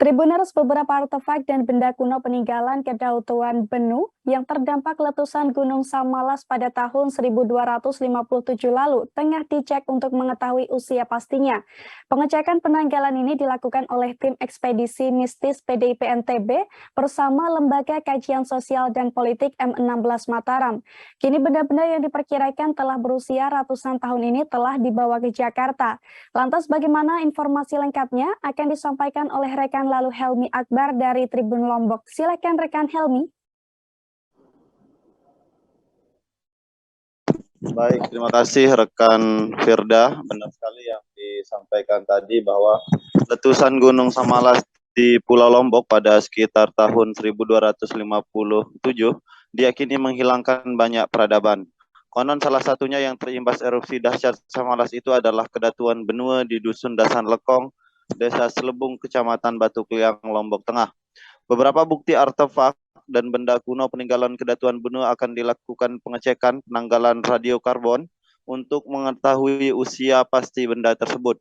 Tribuners, beberapa artefak dan benda kuno peninggalan Kedautuan Benu yang terdampak letusan Gunung Samalas pada tahun 1257 lalu tengah dicek untuk mengetahui usia pastinya. Pengecekan penanggalan ini dilakukan oleh tim ekspedisi mistis PDIP NTB bersama Lembaga Kajian Sosial dan Politik M16 Mataram. Kini benda-benda yang diperkirakan telah berusia ratusan tahun ini telah dibawa ke Jakarta. Lantas bagaimana informasi lengkapnya akan disampaikan oleh rekan lalu Helmi Akbar dari Tribun Lombok. Silakan rekan Helmi. Baik, terima kasih rekan Firda. Benar sekali yang disampaikan tadi bahwa letusan Gunung Samalas di Pulau Lombok pada sekitar tahun 1257 diyakini menghilangkan banyak peradaban. Konon salah satunya yang terimbas erupsi dahsyat Samalas itu adalah Kedatuan Benua di Dusun Dasan Lekong, Desa Selebung, Kecamatan Batu Kliang, Lombok Tengah. Beberapa bukti artefak dan benda kuno peninggalan Kedatuan Benua akan dilakukan pengecekan penanggalan radiokarbon untuk mengetahui usia pasti benda tersebut.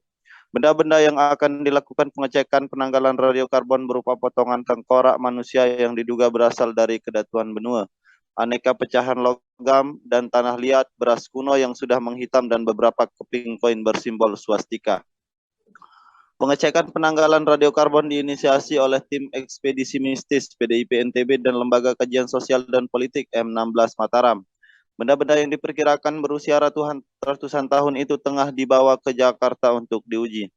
Benda-benda yang akan dilakukan pengecekan penanggalan radiokarbon berupa potongan tengkorak manusia yang diduga berasal dari Kedatuan Benua, aneka pecahan logam dan tanah liat, beras kuno yang sudah menghitam, dan beberapa keping koin bersimbol swastika. Pengecekan penanggalan radiokarbon diinisiasi oleh tim ekspedisi mistis PDIP NTB dan Lembaga Kajian Sosial dan Politik M16 Mataram. Benda-benda yang diperkirakan berusia ratusan tahun itu tengah dibawa ke Jakarta untuk diuji.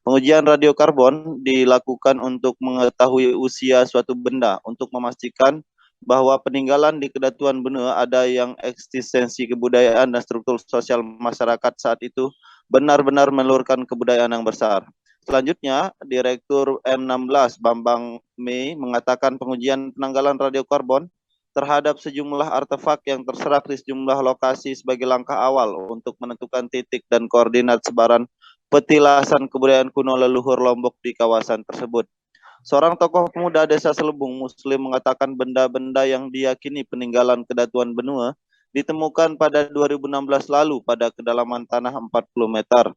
Pengujian radiokarbon dilakukan untuk mengetahui usia suatu benda untuk memastikan bahwa peninggalan di Kedatuan Benua ada yang eksistensi kebudayaan dan struktur sosial masyarakat saat itu benar-benar meluruskan kebudayaan yang besar. Selanjutnya, Direktur M16 Bambang Mei mengatakan pengujian penanggalan radiokarbon terhadap sejumlah artefak yang terserak di sejumlah lokasi sebagai langkah awal untuk menentukan titik dan koordinat sebaran petilasan kebudayaan kuno leluhur Lombok di kawasan tersebut. Seorang tokoh pemuda Desa Selebung Muslim mengatakan benda-benda yang diyakini peninggalan Kedatuan Benua ditemukan pada 2016 lalu pada kedalaman tanah 40 meter.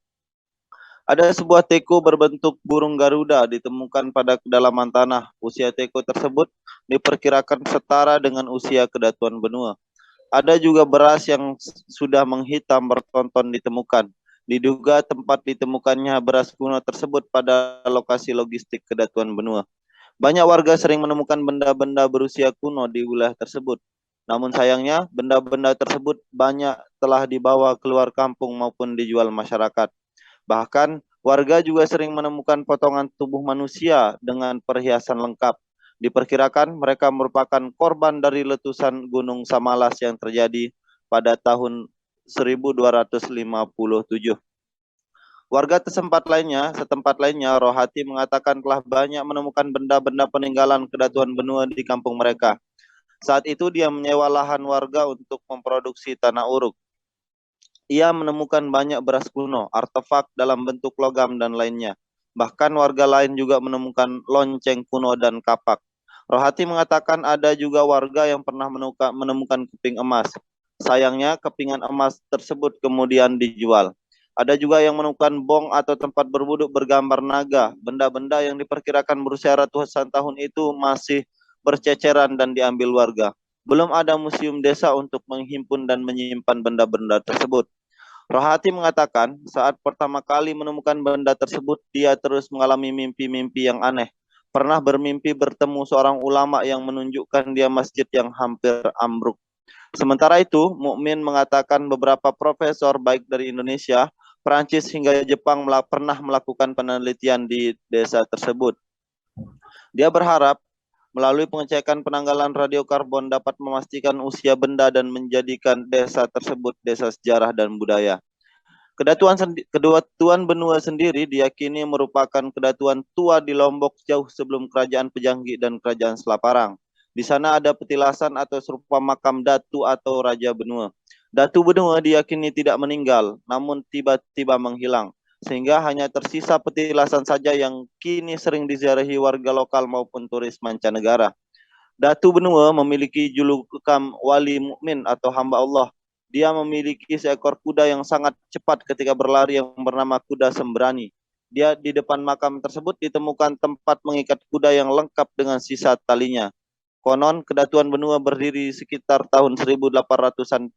Ada sebuah teko berbentuk burung Garuda ditemukan pada kedalaman tanah. Usia teko tersebut diperkirakan setara dengan usia Kedatuan Benua. Ada juga beras yang sudah menghitam bertonton ditemukan. Diduga tempat ditemukannya beras kuno tersebut pada lokasi logistik Kedatuan Benua. Banyak warga sering menemukan benda-benda berusia kuno di wilayah tersebut. Namun sayangnya, benda-benda tersebut banyak telah dibawa keluar kampung maupun dijual masyarakat. Bahkan, warga juga sering menemukan potongan tubuh manusia dengan perhiasan lengkap. Diperkirakan mereka merupakan korban dari letusan Gunung Samalas yang terjadi pada tahun 1257. Warga setempat lainnya, Rohati mengatakan telah banyak menemukan benda-benda peninggalan Kedatuan Benua di kampung mereka. Saat itu dia menyewa lahan warga untuk memproduksi tanah uruk. Ia menemukan banyak beras kuno, artefak dalam bentuk logam, dan lainnya. Bahkan warga lain juga menemukan lonceng kuno dan kapak. Rohati mengatakan ada juga warga yang pernah menemukan keping emas. Sayangnya kepingan emas tersebut kemudian dijual. Ada juga yang menemukan bong atau tempat berwuduk bergambar naga. Benda-benda yang diperkirakan berusia ratusan tahun itu masih berceceran dan diambil warga. Belum ada museum desa untuk menghimpun dan menyimpan benda-benda tersebut. Rohati mengatakan saat pertama kali menemukan benda tersebut, dia terus mengalami mimpi-mimpi yang aneh. Pernah bermimpi bertemu seorang ulama yang menunjukkan dia masjid yang hampir ambruk. Sementara itu, Mukmin mengatakan beberapa profesor baik dari Indonesia, Perancis hingga Jepang pernah melakukan penelitian di desa tersebut. Dia berharap melalui pengecekan penanggalan radiokarbon dapat memastikan usia benda dan menjadikan desa tersebut desa sejarah dan budaya. Kedatuan Benua sendiri diyakini merupakan kedatuan tua di Lombok jauh sebelum Kerajaan Pejanggi dan Kerajaan Selaparang. Di sana ada petilasan atau serupa makam Datu atau Raja Benua. Datu Benua diyakini tidak meninggal, namun tiba-tiba menghilang, sehingga hanya tersisa petilasan saja yang kini sering diziarahi warga lokal maupun turis mancanegara. Datu Benua memiliki julukan Wali Mukmin atau hamba Allah. Dia memiliki seekor kuda yang sangat cepat ketika berlari yang bernama kuda sembrani. Di depan makam tersebut ditemukan tempat mengikat kuda yang lengkap dengan sisa talinya. Konon Kedatuan Benua berdiri sekitar tahun 1800-an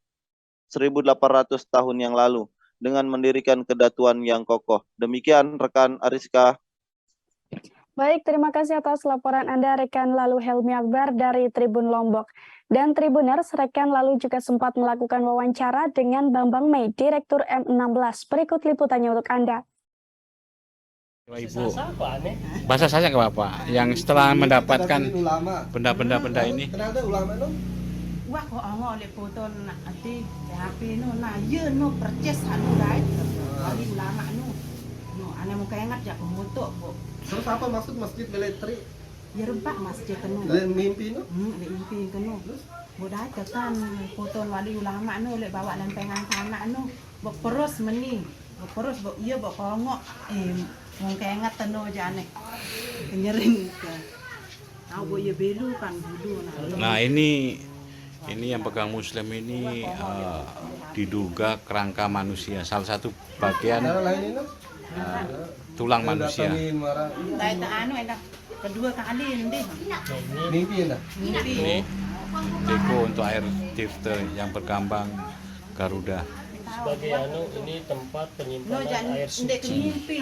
1800 tahun yang lalu dengan mendirikan kedatuan yang kokoh. Demikian rekan Ariska. Baik, terima kasih atas laporan Anda rekan Lalu Helmi Akbar dari Tribun Lombok. Dan Tribuners, rekan Lalu juga sempat melakukan wawancara dengan Bambang Mei, Direktur M16. Berikut liputannya untuk Anda. Ibu, bahasa saya nggak Bapak, yang setelah mendapatkan benda-benda ini. Kenapa ulama no? Wah kok anggo le foto nak ati HP no na ye no purchase anu dai. Kali ulama no. No ane mo kaya ngat jak moto bo. Terus apa maksud masjid militer? Ya rebak masjid kanu. Dan mimpi no? Le impi kanu. Bo dai tekan foto wali ulama no le bawa lempengan anak no. Bo perus meni. Bo perus bo iya bo kongok mo kaya ngat teno jane. Kenyering ke. Au bo ye belu kan bulu Nah ini yang pegang Muslim ini diduga kerangka manusia, salah satu bagian Cara lain ini no? tulang manusia. Dai ta anu enak kedua kali ndi. Mimpi enggak? Mimpi. Ini deko untuk air tifte yang bergambang Garuda. Sebagai ini tempat No penyimpanan jan air ndek suci. mimpi.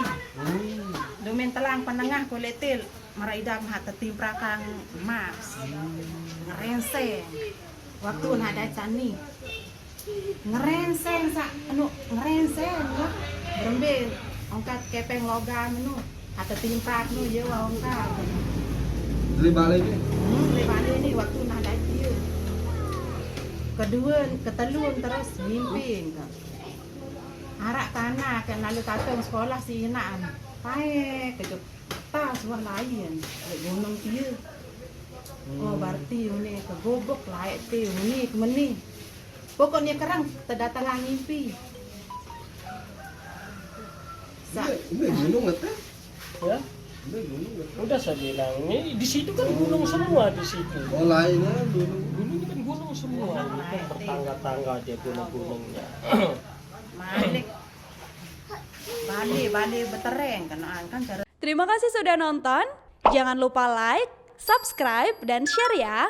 Domen telang panengah kuletil maraidang hat timprakang mas. Ngerenseng. Waktu ada cani. Ngerenseng sa ngerenseng no. Berembe angkat kepeng logam no. Hat timprak no ye wa angkat. Dari balik ni. Lewat ini waktu ada dia. Kedua, ketelun terus mimpi. Arak tanah kan lalu tatang sekolah si inaan. Pae ke tas warna lain. Gunung dia. Oh berarti ini ke gobok laik ti ini ke meni. Pokoknya kerang terdatangan mimpi. Ini gunung ngeteh? Ya, Ini gunung ngeteh? udah saya bilang ini di situ kan gunung semua di situ. Oh lainnya gunung. Gunung ini kan gunung semua, ini kan bertangga-tangga dia gunung-gunungnya. Balik betereng kan cara. Terima kasih sudah nonton. Jangan lupa like, subscribe, dan share ya.